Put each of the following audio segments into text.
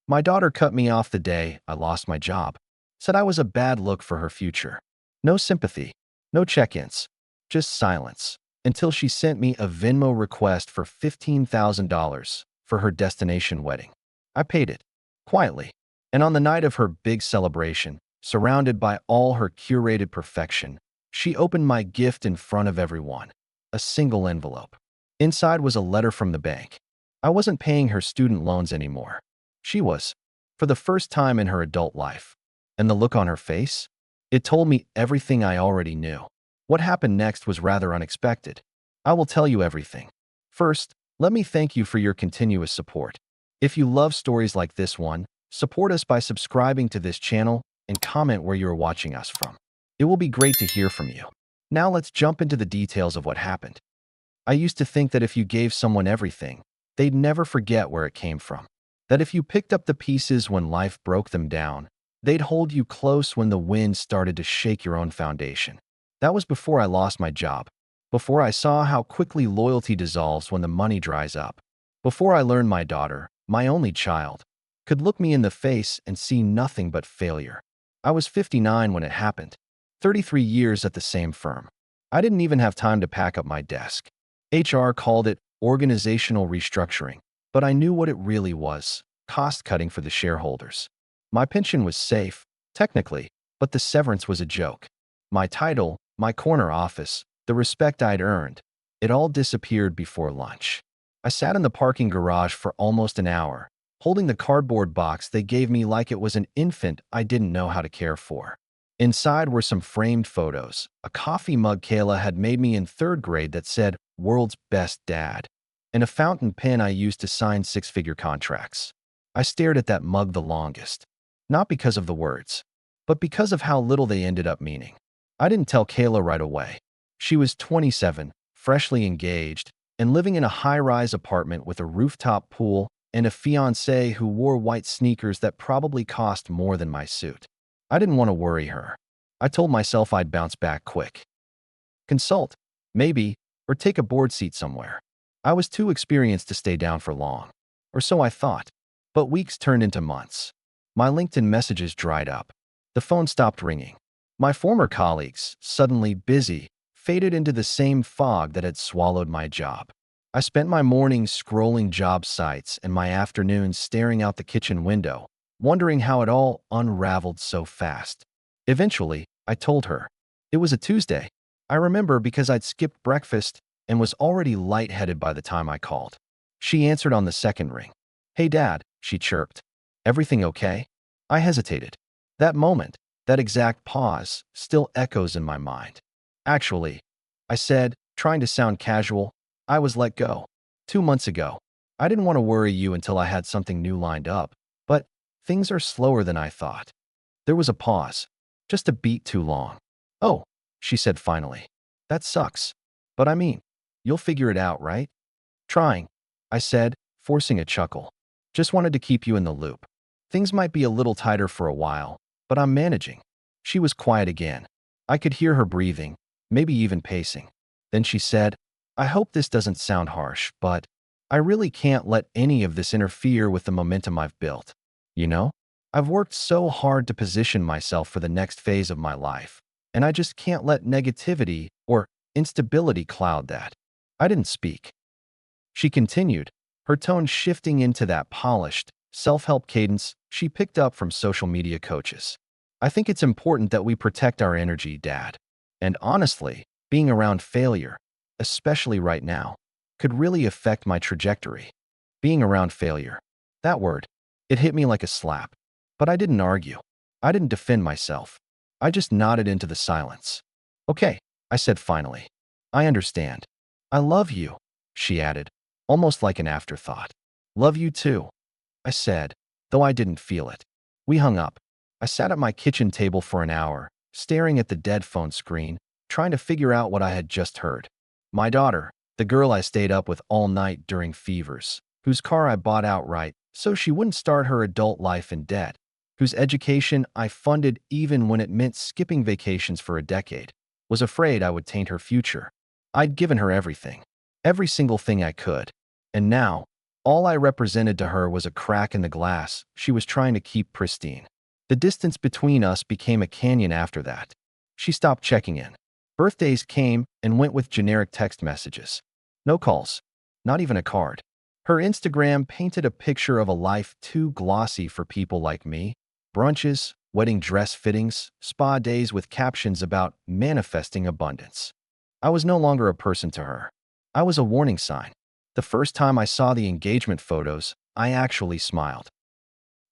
My daughter cut me off the day I lost my job, said I was a bad look for her future. No sympathy, no check-ins, just silence, until she sent me a Venmo request for $15,000 for her destination wedding. I paid it, quietly, and on the night of her big celebration, surrounded by all her curated perfection, she opened my gift in front of everyone, a single envelope. Inside was a letter from the bank. I wasn't paying her student loans anymore. She was, for the first time in her adult life. And the look on her face? It told me everything I already knew. What happened next was rather unexpected. I will tell you everything. First, let me thank you for your continuous support. If you love stories like this one, support us by subscribing to this channel and comment where you are watching us from. It will be great to hear from you. Now let's jump into the details of what happened. I used to think that if you gave someone everything, they'd never forget where it came from. That if you picked up the pieces when life broke them down, they'd hold you close when the wind started to shake your own foundation. That was before I lost my job, before I saw how quickly loyalty dissolves when the money dries up, before I learned my daughter, my only child, could look me in the face and see nothing but failure. I was 59 when it happened, 33 years at the same firm. I didn't even have time to pack up my desk. HR called it organizational restructuring, but I knew what it really was, cost-cutting for the shareholders. My pension was safe, technically, but the severance was a joke. My title, my corner office, the respect I'd earned, it all disappeared before lunch. I sat in the parking garage for almost an hour, holding the cardboard box they gave me like it was an infant I didn't know how to care for. Inside were some framed photos, a coffee mug Kayla had made me in 3rd grade that said, "World's Best Dad," and a fountain pen I used to sign 6-figure contracts. I stared at that mug the longest, not because of the words, but because of how little they ended up meaning. I didn't tell Kayla right away. She was 27, freshly engaged, and living in a high-rise apartment with a rooftop pool and a fiancé who wore white sneakers that probably cost more than my suit. I didn't want to worry her. I told myself I'd bounce back quick. Consult, maybe, or take a board seat somewhere. I was too experienced to stay down for long. Or so I thought. But weeks turned into months. My LinkedIn messages dried up. The phone stopped ringing. My former colleagues, suddenly busy, faded into the same fog that had swallowed my job. I spent my mornings scrolling job sites and my afternoons staring out the kitchen window, wondering how it all unraveled so fast. Eventually, I told her. It was a Tuesday. I remember because I'd skipped breakfast and was already lightheaded by the time I called. She answered on the second ring. "Hey, Dad," she chirped. "Everything okay?" I hesitated. That moment, that exact pause, still echoes in my mind. "Actually," I said, trying to sound casual, "I was let go 2 months ago. I didn't want to worry you until I had something new lined up, but things are slower than I thought." There was a pause, just a beat too long. "Oh," she said finally. "That sucks. But I mean, you'll figure it out, right?" "Trying," I said, forcing a chuckle. "Just wanted to keep you in the loop. Things might be a little tighter for a while, but I'm managing." She was quiet again. I could hear her breathing, maybe even pacing. Then she said, "I hope this doesn't sound harsh, but I really can't let any of this interfere with the momentum I've built. You know, I've worked so hard to position myself for the next phase of my life, and I just can't let negativity or instability cloud that." I didn't speak. She continued, her tone shifting into that polished, self-help cadence she picked up from social media coaches. "I think it's important that we protect our energy, Dad. And honestly, being around failure, especially right now, could really affect my trajectory." Being around failure. That word, it hit me like a slap. But I didn't argue. I didn't defend myself. I just nodded into the silence. "Okay," I said finally. "I understand. I love you," she added, almost like an afterthought. "Love you too," I said, though I didn't feel it. We hung up. I sat at my kitchen table for an hour, staring at the dead phone screen, trying to figure out what I had just heard. My daughter, the girl I stayed up with all night during fevers, whose car I bought outright so she wouldn't start her adult life in debt, whose education I funded even when it meant skipping vacations for a decade, was afraid I would taint her future. I'd given her everything, every single thing I could, and now, All I represented to her was a crack in the glass she was trying to keep pristine. The distance between us became a canyon after that. She stopped checking in. Birthdays came and went with generic text messages. No calls, not even a card. Her Instagram painted a picture of a life too glossy for people like me. Brunches, wedding dress fittings, spa days with captions about manifesting abundance. I was no longer a person to her. I was a warning sign. The first time I saw the engagement photos, I actually smiled.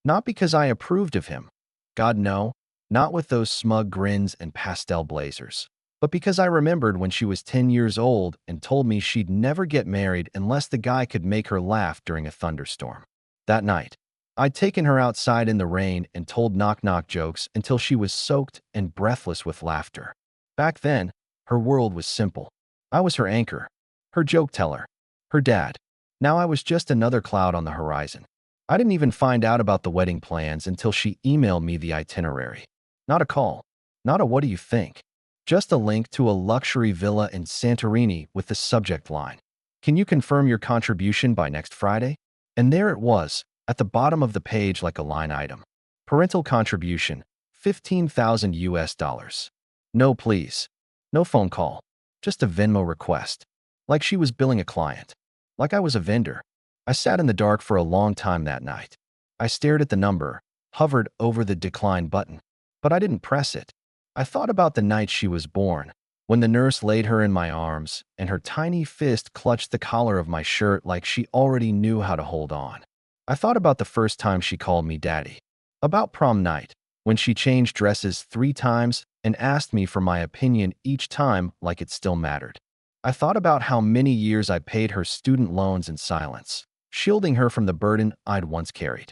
Not because I approved of him. God, no. Not with those smug grins and pastel blazers. But because I remembered when she was 10 years old and told me she'd never get married unless the guy could make her laugh during a thunderstorm. That night, I'd taken her outside in the rain and told knock-knock jokes until she was soaked and breathless with laughter. Back then, her world was simple. I was her anchor, her joke teller, her dad. Now I was just another cloud on the horizon. I didn't even find out about the wedding plans until she emailed me the itinerary. Not a call, not a "what do you think?" Just a link to a luxury villa in Santorini with the subject line, "Can you confirm your contribution by next Friday?" And there it was, at the bottom of the page like a line item. Parental contribution, 15,000 US dollars. No please. No phone call. Just a Venmo request. Like she was billing a client. Like I was a vendor. I sat in the dark for a long time that night. I stared at the number, hovered over the decline button, but I didn't press it. I thought about the night she was born, when the nurse laid her in my arms and her tiny fist clutched the collar of my shirt like she already knew how to hold on. I thought about the first time she called me daddy. About prom night, when she changed dresses 3 times and asked me for my opinion each time like it still mattered. I thought about how many years I paid her student loans in silence, shielding her from the burden I'd once carried.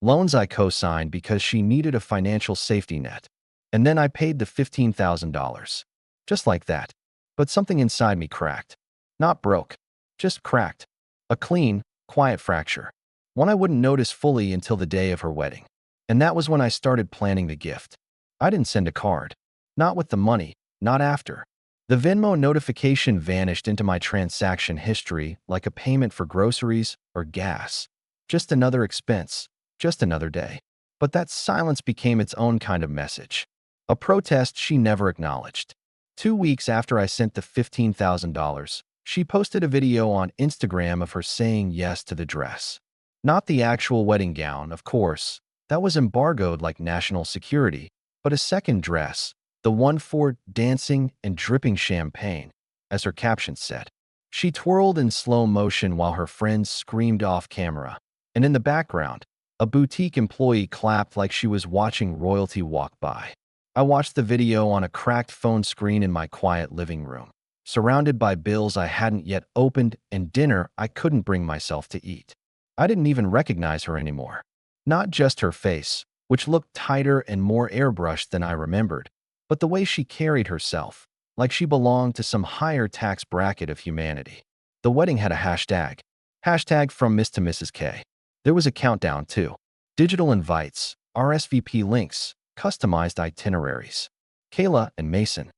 Loans I co-signed because she needed a financial safety net. And then I paid the $15,000. Just like that. But something inside me cracked. Not broke. Just cracked. A clean, quiet fracture. One I wouldn't notice fully until the day of her wedding. And that was when I started planning the gift. I didn't send a card. Not with the money. Not after. The Venmo notification vanished into my transaction history like a payment for groceries or gas. Just another expense. Just another day. But that silence became its own kind of message. A protest she never acknowledged. 2 weeks after I sent the $15,000, she posted a video on Instagram of her saying yes to the dress. Not the actual wedding gown, of course. That was embargoed like national security, but a second dress, the one for dancing and dripping champagne, as her caption said. She twirled in slow motion while her friends screamed off camera, and in the background, a boutique employee clapped like she was watching royalty walk by. I watched the video on a cracked phone screen in my quiet living room, surrounded by bills I hadn't yet opened and dinner I couldn't bring myself to eat. I didn't even recognize her anymore. Not just her face, which looked tighter and more airbrushed than I remembered, but the way she carried herself, like she belonged to some higher tax bracket of humanity. The wedding had a hashtag. Hashtag from Miss to Mrs. K. There was a countdown, too. Digital invites, RSVP links, customized itineraries. Kayla and Mason,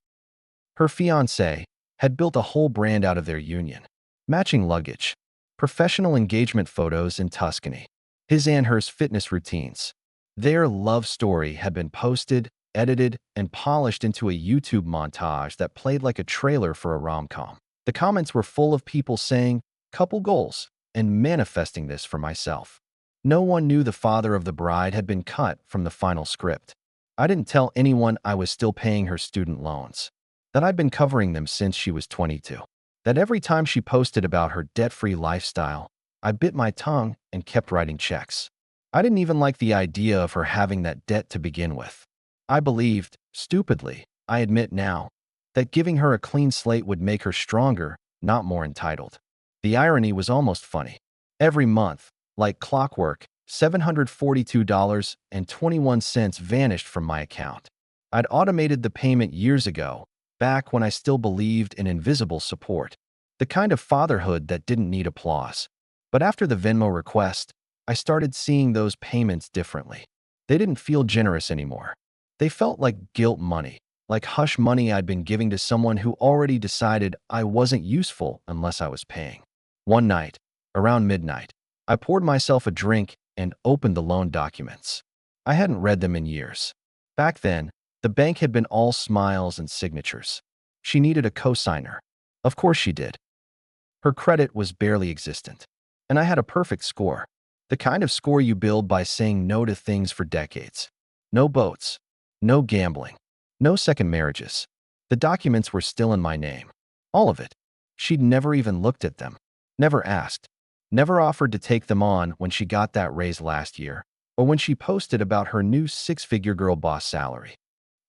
her fiancé, had built a whole brand out of their union. Matching luggage, professional engagement photos in Tuscany, his and hers fitness routines. Their love story had been posted, edited, and polished into a YouTube montage that played like a trailer for a rom-com. The comments were full of people saying, "Couple goals," and manifesting this for myself. No one knew the father of the bride had been cut from the final script. I didn't tell anyone I was still paying her student loans, that I'd been covering them since she was 22, that every time she posted about her debt-free lifestyle, I bit my tongue and kept writing checks. I didn't even like the idea of her having that debt to begin with. I believed, stupidly, I admit now, that giving her a clean slate would make her stronger, not more entitled. The irony was almost funny. Every month, like clockwork, $742.21 vanished from my account. I'd automated the payment years ago, back when I still believed in invisible support, the kind of fatherhood that didn't need applause. But after the Venmo request, I started seeing those payments differently. They didn't feel generous anymore. They felt like guilt money, like hush money I'd been giving to someone who already decided I wasn't useful unless I was paying. One night, Around midnight, I poured myself a drink and opened the loan documents. I hadn't read them in years. Back then, the bank had been all smiles and signatures. She needed a cosigner. Of course she did. Her credit was barely existent. And I had a perfect score. The kind of score you build by saying no to things for decades. No boats. No gambling. No second marriages. The documents were still in my name. All of it. She'd never even looked at them. Never asked. Never offered to take them on when she got that raise last year, or when she posted about her new six-figure girl boss salary.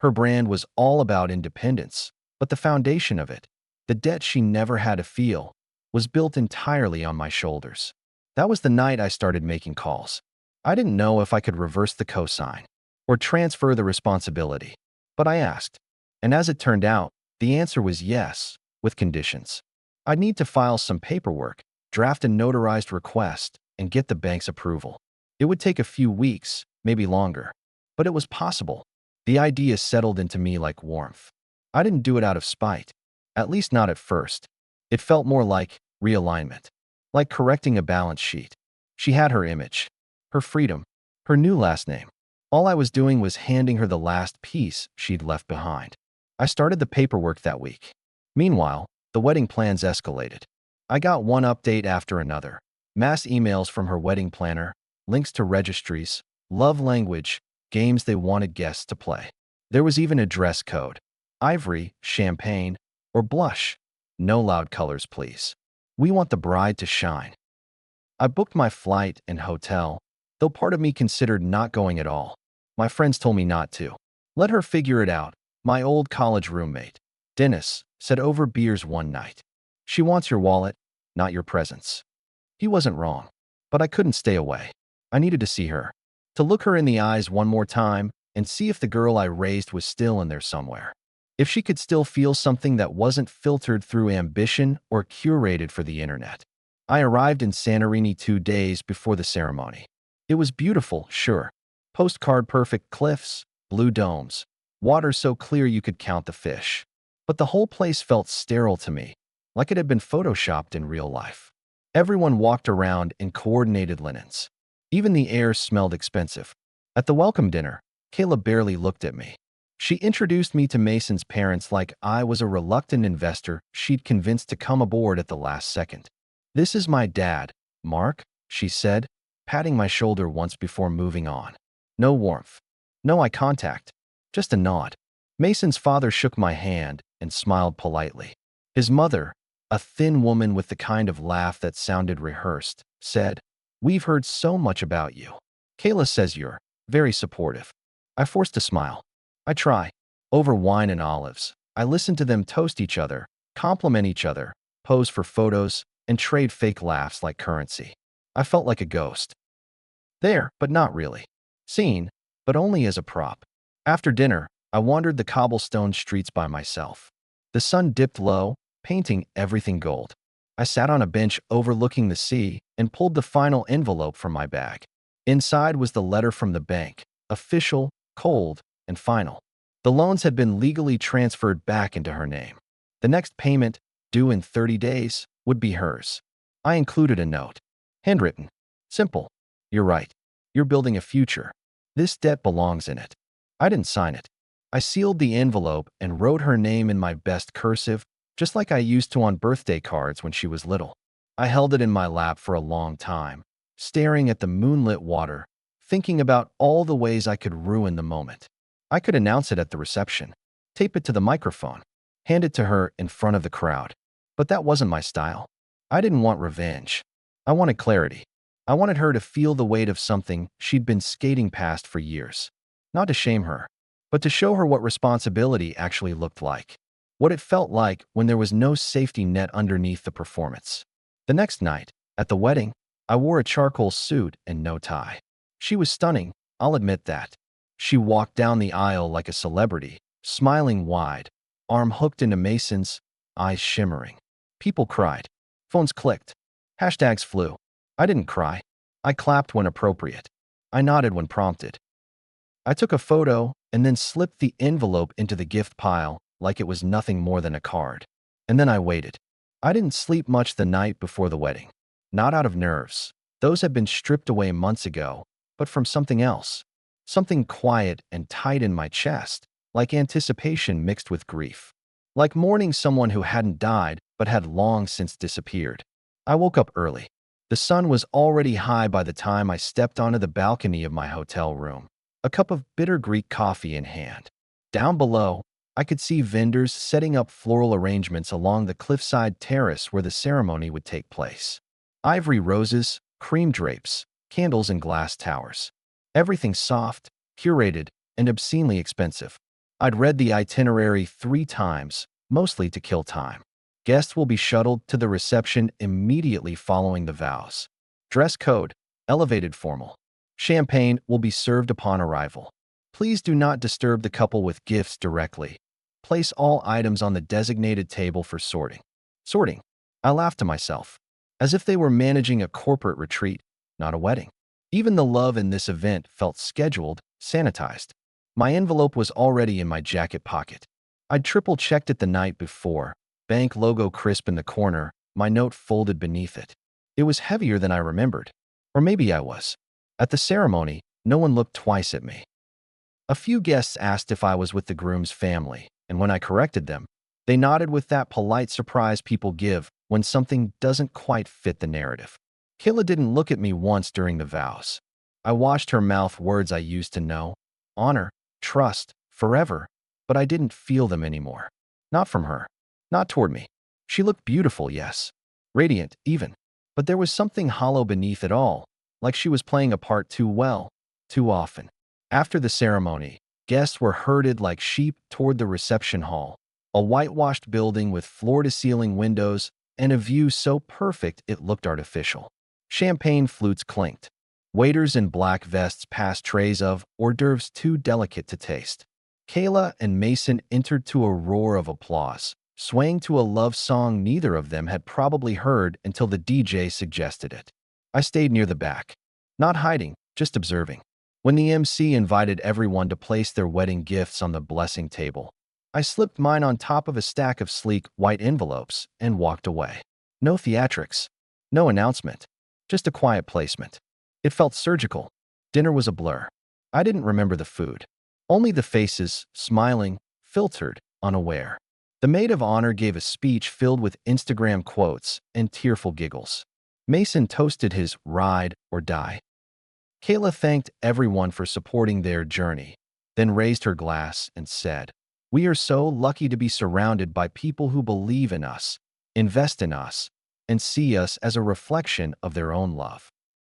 Her brand was all about independence, but the foundation of it, the debt she never had to feel, was built entirely on my shoulders. That was the night I started making calls. I didn't know if I could reverse the cosign or transfer the responsibility, but I asked. And as it turned out, the answer was yes, with conditions. I'd need to file some paperwork, draft a notarized request, and get the bank's approval. It would take a few weeks, maybe longer, but it was possible. The idea settled into me like warmth. I didn't do it out of spite, at least not at first. It felt more like realignment, like correcting a balance sheet. She had her image, her freedom, her new last name. All I was doing was handing her the last piece she'd left behind. I started the paperwork that week. Meanwhile, the wedding plans escalated. I got one update after another. Mass emails from her wedding planner, links to registries, love language, games they wanted guests to play. There was even a dress code. Ivory, champagne, or blush. No loud colors, please. We want the bride to shine. I booked my flight and hotel, though part of me considered not going at all. My friends told me not to. Let her figure it out. My old college roommate, Dennis, said over beers one night. She wants your wallet, not your presence. He wasn't wrong, but I couldn't stay away. I needed to see her, to look her in the eyes one more time and see if the girl I raised was still in there somewhere. If she could still feel something that wasn't filtered through ambition or curated for the internet. I arrived in Santorini 2 days before the ceremony. It was beautiful, sure. Postcard-perfect cliffs, blue domes, water so clear you could count the fish. But the whole place felt sterile to me, like it had been photoshopped in real life. Everyone walked around in coordinated linens. Even the air smelled expensive. At the welcome dinner, Kayla barely looked at me. She introduced me to Mason's parents like I was a reluctant investor she'd convinced to come aboard at the last second. "This is my dad, Mark," she said, patting my shoulder once before moving on. No warmth. No eye contact. Just a nod. Mason's father shook my hand and smiled politely. His mother, a thin woman with the kind of laugh that sounded rehearsed, said, "We've heard so much about you. Kayla says you're very supportive." I forced a smile. I try. Over wine and olives, I listen to them toast each other, compliment each other, pose for photos, and trade fake laughs like currency. I felt like a ghost. There, but not really. Seen, but only as a prop. After dinner, I wandered the cobblestone streets by myself. The sun dipped low, painting everything gold. I sat on a bench overlooking the sea and pulled the final envelope from my bag. Inside was the letter from the bank, official, cold, and final. The loans had been legally transferred back into her name. The next payment, due in 30 days, would be hers. I included a note. Handwritten. Simple. "You're right. You're building a future. This debt belongs in it." I didn't sign it. I sealed the envelope and wrote her name in my best cursive, just like I used to on birthday cards when she was little. I held it in my lap for a long time, staring at the moonlit water, thinking about all the ways I could ruin the moment. I could announce it at the reception, tape it to the microphone, hand it to her in front of the crowd. But that wasn't my style. I didn't want revenge. I wanted clarity. I wanted her to feel the weight of something she'd been skating past for years. Not to shame her, but to show her what responsibility actually looked like. What it felt like when there was no safety net underneath the performance. The next night, at the wedding, I wore a charcoal suit and no tie. She was stunning, I'll admit that. She walked down the aisle like a celebrity, smiling wide, arm hooked into Mason's, eyes shimmering. People cried. Phones clicked. Hashtags flew. I didn't cry. I clapped when appropriate. I nodded when prompted. I took a photo and then slipped the envelope into the gift pile like it was nothing more than a card. And then I waited. I didn't sleep much the night before the wedding. not out of nerves. Those had been stripped away months ago, but from something else. Something quiet and tight in my chest, like anticipation mixed with grief. Like mourning someone who hadn't died but had long since disappeared. I woke up early. The sun was already high by the time I stepped onto the balcony of my hotel room, a cup of bitter Greek coffee in hand. Down below, I could see vendors setting up floral arrangements along the cliffside terrace where the ceremony would take place. Ivory roses, cream drapes, candles and glass towers. Everything soft, curated, and obscenely expensive. I'd read the itinerary 3 times, mostly to kill time. Guests will be shuttled to the reception immediately following the vows. Dress code, elevated formal. Champagne will be served upon arrival. Please do not disturb the couple with gifts directly. Place all items on the designated table for sorting. Sorting. I laughed to myself, as if they were managing a corporate retreat, not a wedding. Even the love in this event felt scheduled, sanitized. My envelope was already in my jacket pocket. I'd triple-checked it the night before, bank logo crisp in the corner, my note folded beneath it. It was heavier than I remembered. Or maybe I was. At the ceremony, no one looked twice at me. A few guests asked if I was with the groom's family, and when I corrected them, they nodded with that polite surprise people give when something doesn't quite fit the narrative. Kayla didn't look at me once during the vows. I watched her mouth words I used to know: honor, trust, forever, but I didn't feel them anymore. Not from her. Not toward me. She looked beautiful, yes. Radiant, even. But there was something hollow beneath it all, like she was playing a part too well, too often. After the ceremony, guests were herded like sheep toward the reception hall, a whitewashed building with floor-to-ceiling windows and a view so perfect it looked artificial. Champagne flutes clinked. Waiters in black vests passed trays of hors d'oeuvres too delicate to taste. Kayla and Mason entered to a roar of applause, swaying to a love song neither of them had probably heard until the DJ suggested it. I stayed near the back, not hiding, just observing. When the MC invited everyone to place their wedding gifts on the blessing table, I slipped mine on top of a stack of sleek, white envelopes and walked away. No theatrics, no announcement, just a quiet placement. It felt surgical. Dinner was a blur. I didn't remember the food. Only the faces, smiling, filtered, unaware. The maid of honor gave a speech filled with Instagram quotes and tearful giggles. Mason toasted his ride or die. Kayla thanked everyone for supporting their journey, then raised her glass and said, "We are so lucky to be surrounded by people who believe in us, invest in us, and see us as a reflection of their own love."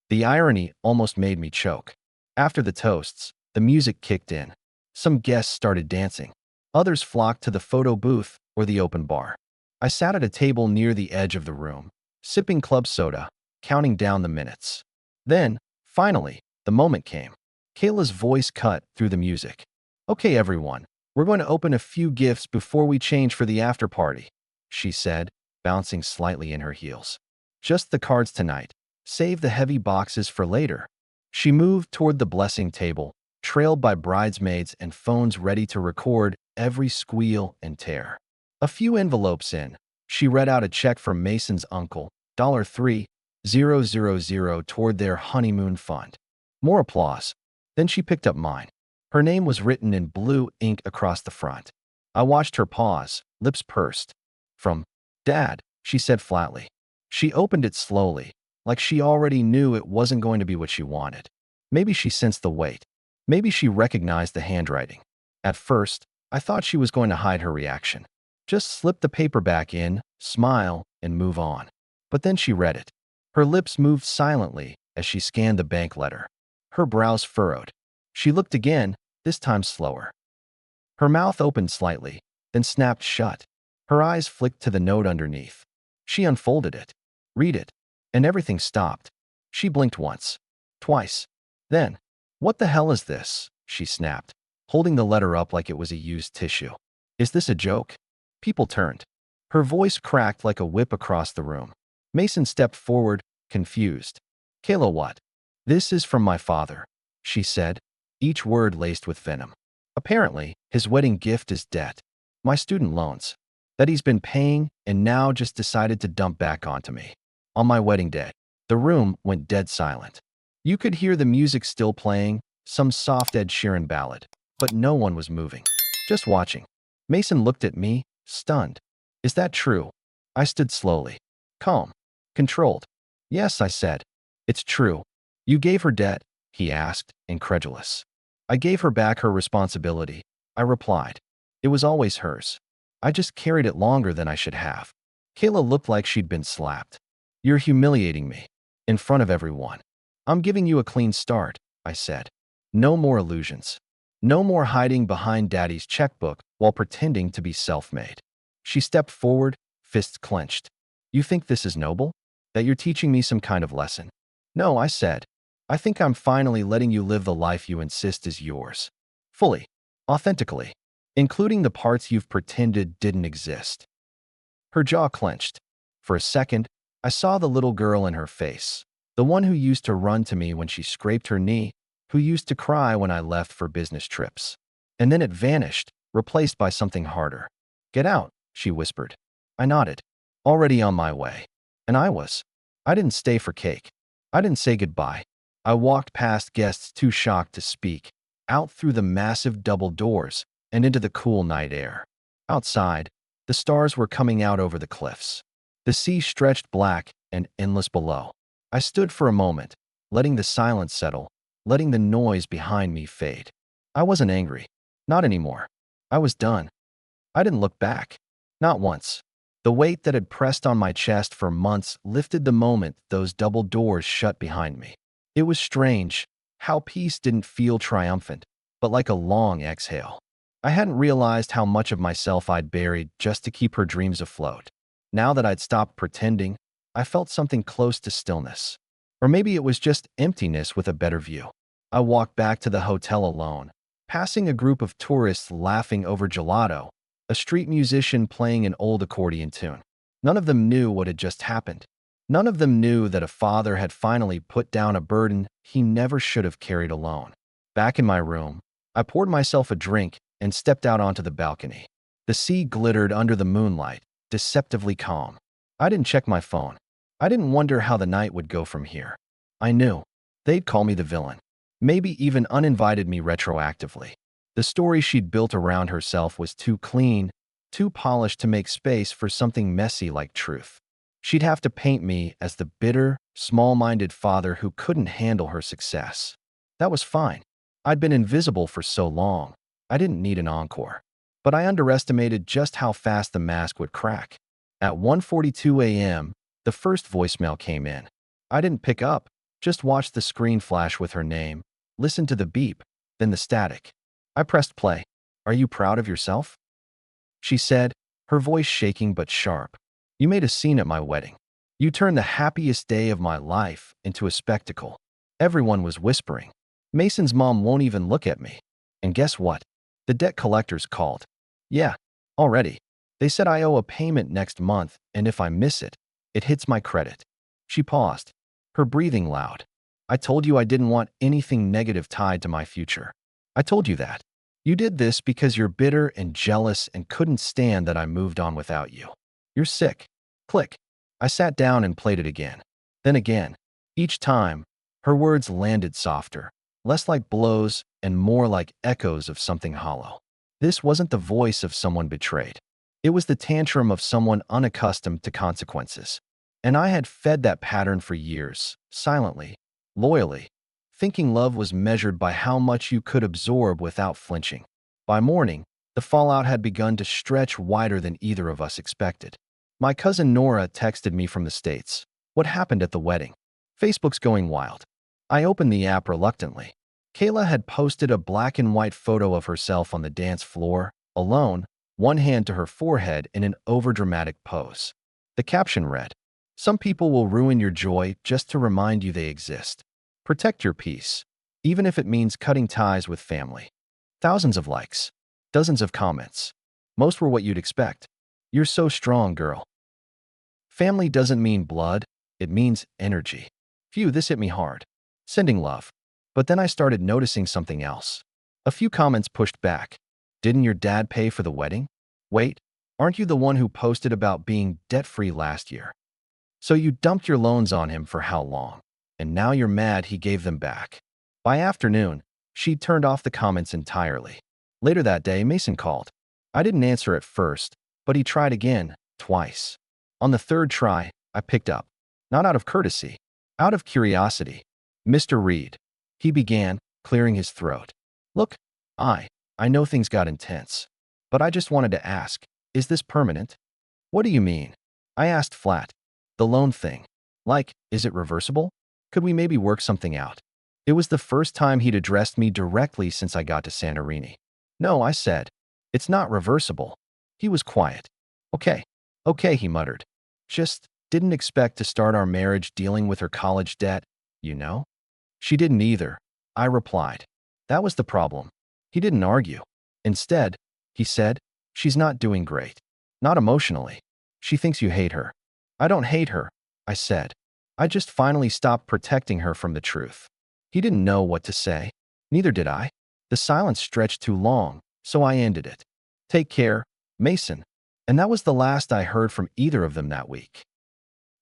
The irony almost made me choke. After the toasts, the music kicked in. Some guests started dancing. Others flocked to the photo booth or the open bar. I sat at a table near the edge of the room, sipping club soda, counting down the minutes. Then, finally, the moment came. Kayla's voice cut through the music. "Okay, everyone, we're going to open a few gifts before we change for the after party," she said, bouncing slightly in her heels. "Just the cards tonight. Save the heavy boxes for later." She moved toward the blessing table, trailed by bridesmaids and phones ready to record every squeal and tear. A few envelopes in, she read out a check from Mason's uncle, $3,000 toward their honeymoon fund. More applause. Then she picked up mine. Her name was written in blue ink across the front. I watched her pause, lips pursed. "From Dad," she said flatly. She opened it slowly, like she already knew it wasn't going to be what she wanted. Maybe she sensed the weight. Maybe she recognized the handwriting. At first, I thought she was going to hide her reaction. Just slip the paper back in, smile, and move on. But then she read it. Her lips moved silently as she scanned the bank letter. Her brows furrowed. She looked again, this time slower. Her mouth opened slightly, then snapped shut. Her eyes flicked to the note underneath. She unfolded it. "Read it." And everything stopped. She blinked once. Twice. Then, "What the hell is this?" she snapped, holding the letter up like it was a used tissue. "Is this a joke?" People turned. Her voice cracked like a whip across the room. Mason stepped forward, confused. "Kayla, what?" "This is from my father," she said, each word laced with venom. "Apparently, his wedding gift is debt. My student loans. That he's been paying and now just decided to dump back onto me. On my wedding day." The room went dead silent. You could hear the music still playing, some soft Ed Sheeran ballad, but no one was moving, just watching. Mason looked at me, stunned. Is that true? I stood slowly, calm, controlled. Yes, I said. It's true. You gave her debt, he asked, incredulous. I gave her back her responsibility, I replied. It was always hers. I just carried it longer than I should have. Kayla looked like she'd been slapped. You're humiliating me. In front of everyone. I'm giving you a clean start, I said. No more illusions. No more hiding behind Daddy's checkbook while pretending to be self-made. She stepped forward, fists clenched. You think this is noble? That you're teaching me some kind of lesson? No, I said. I think I'm finally letting you live the life you insist is yours. Fully. Authentically. Including the parts you've pretended didn't exist. Her jaw clenched. For a second, I saw the little girl in her face. The one who used to run to me when she scraped her knee, who used to cry when I left for business trips. And then it vanished, replaced by something harder. Get out, she whispered. I nodded. Already on my way. And I was. I didn't stay for cake. I didn't say goodbye. I walked past guests too shocked to speak, out through the massive double doors and into the cool night air. Outside, the stars were coming out over the cliffs. The sea stretched black and endless below. I stood for a moment, letting the silence settle, letting the noise behind me fade. I wasn't angry. Not anymore. I was done. I didn't look back. Not once. The weight that had pressed on my chest for months lifted the moment those double doors shut behind me. It was strange how peace didn't feel triumphant, but like a long exhale. I hadn't realized how much of myself I'd buried just to keep her dreams afloat. Now that I'd stopped pretending, I felt something close to stillness. Or maybe it was just emptiness with a better view. I walked back to the hotel alone, passing a group of tourists laughing over gelato, a street musician playing an old accordion tune. None of them knew what had just happened. None of them knew that a father had finally put down a burden he never should have carried alone. Back in my room, I poured myself a drink and stepped out onto the balcony. The sea glittered under the moonlight, deceptively calm. I didn't check my phone. I didn't wonder how the night would go from here. I knew. They'd call me the villain. Maybe even uninvited me retroactively. The story she'd built around herself was too clean, too polished to make space for something messy like truth. She'd have to paint me as the bitter, small-minded father who couldn't handle her success. That was fine. I'd been invisible for so long. I didn't need an encore. But I underestimated just how fast the mask would crack. At 1:42 a.m., the first voicemail came in. I didn't pick up, just watched the screen flash with her name, listened to the beep, then the static. I pressed play. Are you proud of yourself? She said, her voice shaking but sharp. You made a scene at my wedding. You turned the happiest day of my life into a spectacle. Everyone was whispering. Mason's mom won't even look at me. And guess what? The debt collectors called. Yeah, already. They said I owe a payment next month, and if I miss it, it hits my credit. She paused, her breathing loud. I told you I didn't want anything negative tied to my future. I told you that. You did this because you're bitter and jealous and couldn't stand that I moved on without you. You're sick. Click. I sat down and played it again. Then again. Each time, her words landed softer, less like blows and more like echoes of something hollow. This wasn't the voice of someone betrayed. It was the tantrum of someone unaccustomed to consequences. And I had fed that pattern for years, silently, loyally, thinking love was measured by how much you could absorb without flinching. By morning, the fallout had begun to stretch wider than either of us expected. My cousin Nora texted me from the States. What happened at the wedding? Facebook's going wild. I opened the app reluctantly. Kayla had posted a black and white photo of herself on the dance floor, alone, one hand to her forehead in an overdramatic pose. The caption read, "Some people will ruin your joy just to remind you they exist. Protect your peace, even if it means cutting ties with family." Thousands of likes, dozens of comments. Most were what you'd expect. You're so strong, girl. Family doesn't mean blood, it means energy. Phew, this hit me hard. Sending love. But then I started noticing something else. A few comments pushed back. Didn't your dad pay for the wedding? Wait, aren't you the one who posted about being debt-free last year? So you dumped your loans on him for how long? And now you're mad he gave them back. By afternoon, she turned off the comments entirely. Later that day, Mason called. I didn't answer at first, but he tried again, twice. On the third try, I picked up. Not out of courtesy, out of curiosity. Mr. Reed. He began, clearing his throat. Look, I know things got intense. But I just wanted to ask, is this permanent? What do you mean? I asked flat. The loan thing. Like, is it reversible? Could we maybe work something out? It was the first time he'd addressed me directly since I got to Santorini. No, I said. It's not reversible. He was quiet. Okay, he muttered. Just didn't expect to start our marriage dealing with her college debt, you know? She didn't either, I replied. That was the problem. He didn't argue. Instead, he said, she's not doing great. Not emotionally. She thinks you hate her. I don't hate her, I said. I just finally stopped protecting her from the truth. He didn't know what to say. Neither did I. The silence stretched too long, so I ended it. Take care, Mason. And that was the last I heard from either of them that week.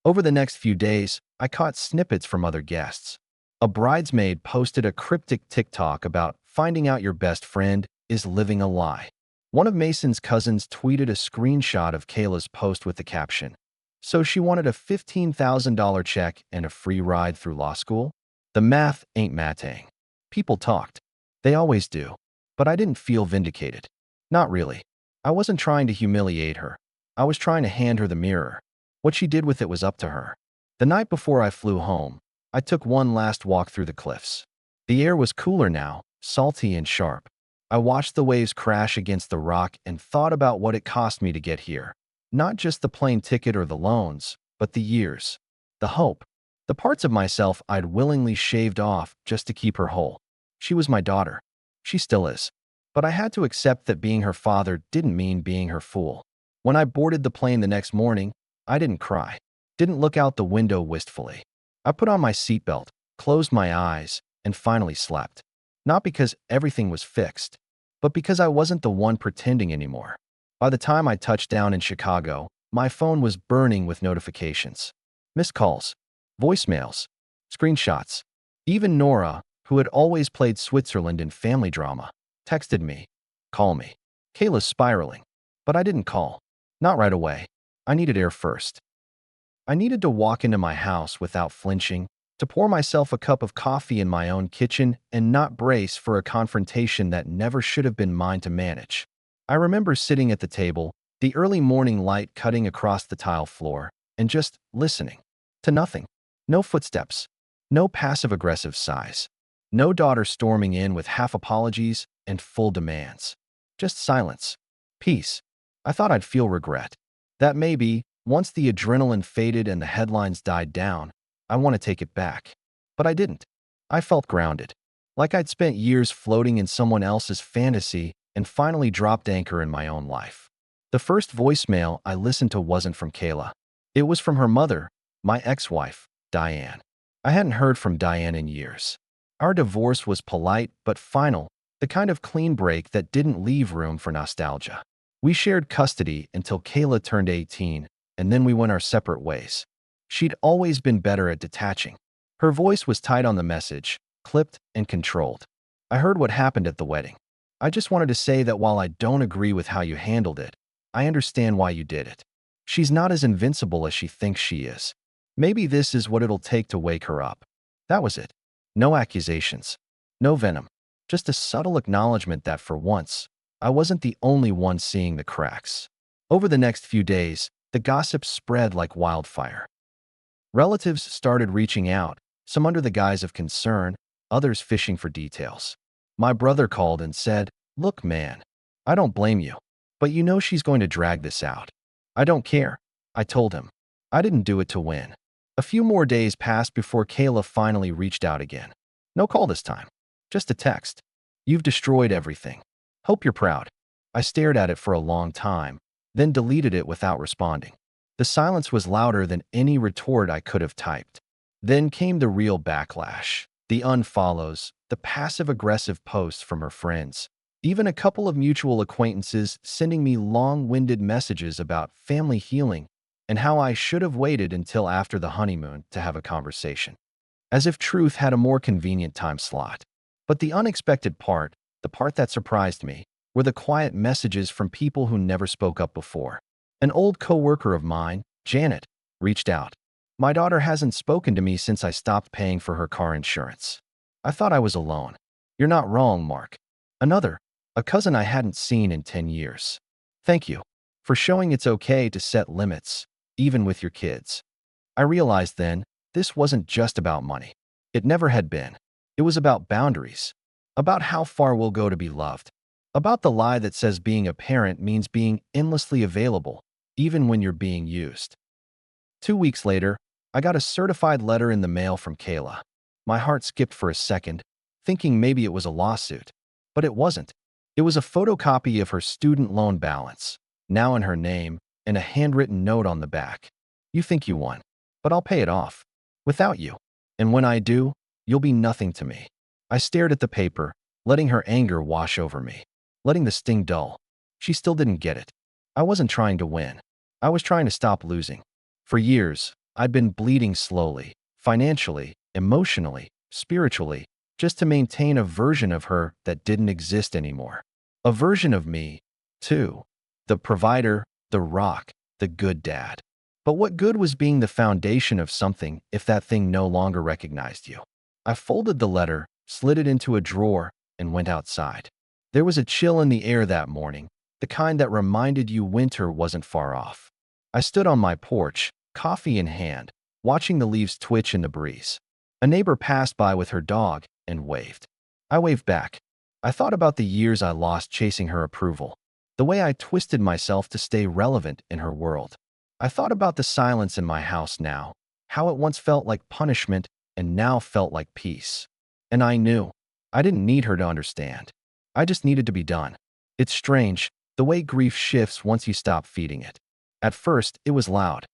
Over the next few days, I caught snippets from other guests. A bridesmaid posted a cryptic TikTok about finding out your best friend is living a lie. One of Mason's cousins tweeted a screenshot of Kayla's post with the caption, "So she wanted a $15,000 check and a free ride through law school?" The math ain't matting. People talked. They always do. But I didn't feel vindicated. Not really. I wasn't trying to humiliate her. I was trying to hand her the mirror. What she did with it was up to her. The night before I flew home, I took one last walk through the cliffs. The air was cooler now, salty and sharp. I watched the waves crash against the rock and thought about what it cost me to get here. Not just the plane ticket or the loans, but the years, the hope, the parts of myself I'd willingly shaved off just to keep her whole. She was my daughter. She still is. But I had to accept that being her father didn't mean being her fool. When I boarded the plane the next morning, I didn't cry, didn't look out the window wistfully. I put on my seatbelt, closed my eyes, and finally slept. Not because everything was fixed, but because I wasn't the one pretending anymore. By the time I touched down in Chicago, my phone was burning with notifications. Missed calls, voicemails, screenshots. Even Nora, who had always played Switzerland in family drama, texted me, "Call me." Kayla's spiraling. But I didn't call. Not right away. I needed air first. I needed to walk into my house without flinching, to pour myself a cup of coffee in my own kitchen and not brace for a confrontation that never should have been mine to manage. I remember sitting at the table, the early morning light cutting across the tile floor, and just listening. To nothing. No footsteps. No passive-aggressive sighs. No daughter storming in with half apologies and full demands. Just silence. Peace. I thought I'd feel regret. That maybe, once the adrenaline faded and the headlines died down, I want to take it back. But I didn't. I felt grounded. Like I'd spent years floating in someone else's fantasy and finally dropped anchor in my own life. The first voicemail I listened to wasn't from Kayla. It was from her mother, my ex-wife, Diane. I hadn't heard from Diane in years. Our divorce was polite but final, the kind of clean break that didn't leave room for nostalgia. We shared custody until Kayla turned 18, and then we went our separate ways. She'd always been better at detaching. Her voice was tight on the message, clipped and controlled. I heard what happened at the wedding. I just wanted to say that while I don't agree with how you handled it, I understand why you did it. She's not as invincible as she thinks she is. Maybe this is what it'll take to wake her up. That was it. No accusations. No venom. Just a subtle acknowledgement that for once, I wasn't the only one seeing the cracks. Over the next few days, the gossip spread like wildfire. Relatives started reaching out, some under the guise of concern, others fishing for details. My brother called and said, "Look, man, I don't blame you, but you know she's going to drag this out." "I don't care," I told him. I didn't do it to win. A few more days passed before Kayla finally reached out again. No call this time. Just a text. "You've destroyed everything. Hope you're proud." I stared at it for a long time, then deleted it without responding. The silence was louder than any retort I could have typed. Then came the real backlash. The unfollows, the passive-aggressive posts from her friends, even a couple of mutual acquaintances sending me long-winded messages about family healing and how I should have waited until after the honeymoon to have a conversation. As if truth had a more convenient time slot. But the unexpected part, the part that surprised me, were the quiet messages from people who never spoke up before. An old coworker of mine, Janet, reached out. My daughter hasn't spoken to me since I stopped paying for her car insurance. I thought I was alone. You're not wrong, Mark. Another, a cousin I hadn't seen in 10 years. Thank you for showing it's okay to set limits, even with your kids. I realized then, this wasn't just about money. It never had been. It was about boundaries, about how far we'll go to be loved, about the lie that says being a parent means being endlessly available, even when you're being used. 2 weeks later, I got a certified letter in the mail from Kayla. My heart skipped for a second, thinking maybe it was a lawsuit. But it wasn't. It was a photocopy of her student loan balance, now in her name, and a handwritten note on the back. You think you won, but I'll pay it off. Without you. And when I do, you'll be nothing to me. I stared at the paper, letting her anger wash over me, letting the sting dull. She still didn't get it. I wasn't trying to win. I was trying to stop losing. For years, I'd been bleeding slowly, financially, emotionally, spiritually, just to maintain a version of her that didn't exist anymore. A version of me, too. The provider, the rock, the good dad. But what good was being the foundation of something if that thing no longer recognized you? I folded the letter, slid it into a drawer, and went outside. There was a chill in the air that morning, the kind that reminded you winter wasn't far off. I stood on my porch, coffee in hand, watching the leaves twitch in the breeze. A neighbor passed by with her dog and waved. I waved back. I thought about the years I lost chasing her approval, the way I twisted myself to stay relevant in her world. I thought about the silence in my house now, how it once felt like punishment and now felt like peace. And I knew I didn't need her to understand. I just needed to be done. It's strange, the way grief shifts once you stop feeding it. At first, it was loud.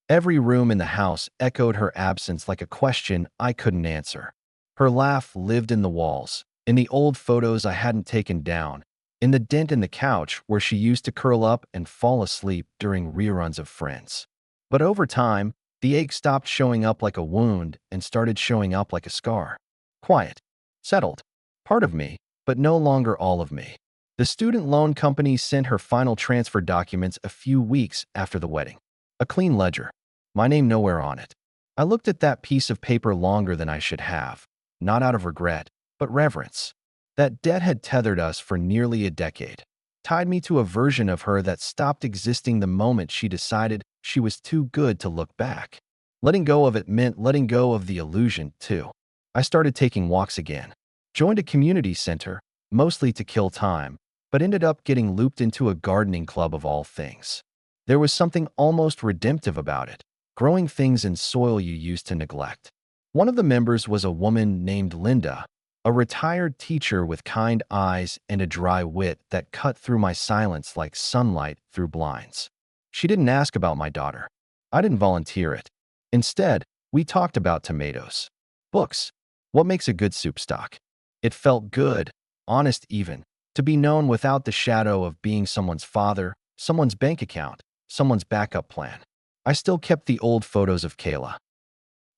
Every room in the house echoed her absence like a question I couldn't answer. Her laugh lived in the walls, in the old photos I hadn't taken down, in the dent in the couch where she used to curl up and fall asleep during reruns of Friends. But over time, the ache stopped showing up like a wound and started showing up like a scar. Quiet, settled, part of me, but no longer all of me. The student loan company sent her final transfer documents a few weeks after the wedding. A clean ledger. My name nowhere on it. I looked at that piece of paper longer than I should have, not out of regret, but reverence. That debt had tethered us for nearly a decade, tied me to a version of her that stopped existing the moment she decided she was too good to look back. Letting go of it meant letting go of the illusion, too. I started taking walks again, joined a community center, mostly to kill time, but ended up getting looped into a gardening club of all things. There was something almost redemptive about it, growing things in soil you used to neglect. One of the members was a woman named Linda, a retired teacher with kind eyes and a dry wit that cut through my silence like sunlight through blinds. She didn't ask about my daughter. I didn't volunteer it. Instead, we talked about tomatoes, books, what makes a good soup stock. It felt good, honest even, to be known without the shadow of being someone's father, someone's bank account, someone's backup plan. I still kept the old photos of Kayla.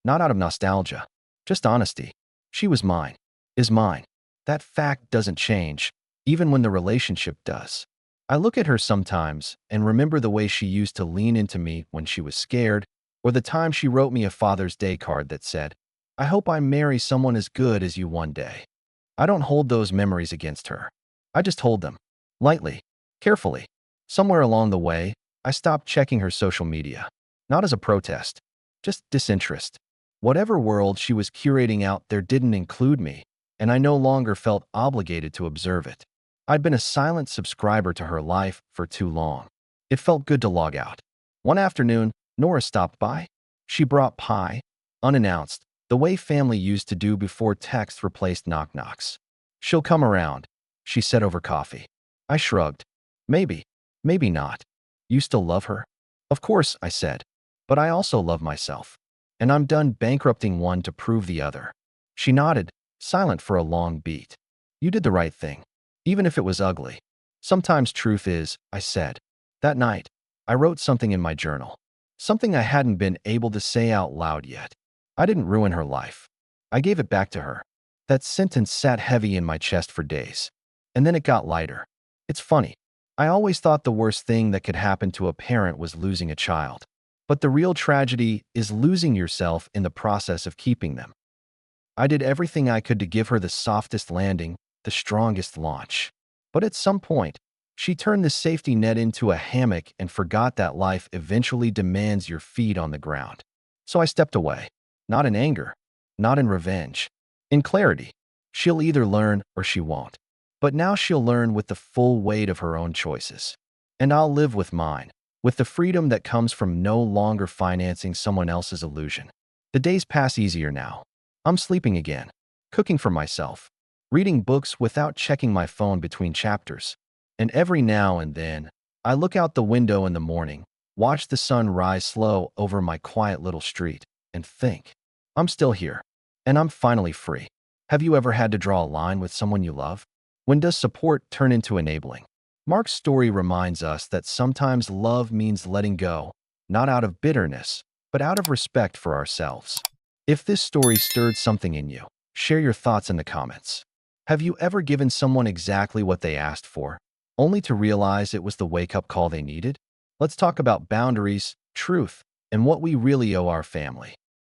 Not out of nostalgia, just honesty. She was mine, is mine. That fact doesn't change, even when the relationship does. I look at her sometimes and remember the way she used to lean into me when she was scared, or the time she wrote me a Father's Day card that said, "I hope I marry someone as good as you one day." I don't hold those memories against her. I just hold them, lightly, carefully. Somewhere along the way, I stopped checking her social media. Not as a protest, just disinterest. Whatever world she was curating out there didn't include me, and I no longer felt obligated to observe it. I'd been a silent subscriber to her life for too long. It felt good to log out. One afternoon, Nora stopped by. She brought pie, unannounced, the way family used to do before text replaced knock-knocks. "She'll come around," she said over coffee. I shrugged. Maybe, maybe not. You still love her? Of course, I said. But I also love myself. And I'm done bankrupting one to prove the other. She nodded, silent for a long beat. You did the right thing, even if it was ugly. Sometimes truth is, I said. That night, I wrote something in my journal. something I hadn't been able to say out loud yet. I didn't ruin her life. I gave it back to her. That sentence sat heavy in my chest for days. And then it got lighter. It's funny. I always thought the worst thing that could happen to a parent was losing a child. But the real tragedy is losing yourself in the process of keeping them. I did everything I could to give her the softest landing, the strongest launch. But at some point, she turned the safety net into a hammock and forgot that life eventually demands your feet on the ground. So I stepped away. Not in anger, not in revenge. In clarity. She'll either learn or she won't. But now she'll learn with the full weight of her own choices. And I'll live with mine, with the freedom that comes from no longer financing someone else's illusion. The days pass easier now. I'm sleeping again, cooking for myself, reading books without checking my phone between chapters. And every now and then, I look out the window in the morning, watch the sun rise slow over my quiet little street, and think, I'm still here, and I'm finally free. Have you ever had to draw a line with someone you love? When does support turn into enabling? Mark's story reminds us that sometimes love means letting go, not out of bitterness, but out of respect for ourselves. If this story stirred something in you, share your thoughts in the comments. Have you ever given someone exactly what they asked for, only to realize it was the wake-up call they needed? Let's talk about boundaries, truth, and what we really owe our family.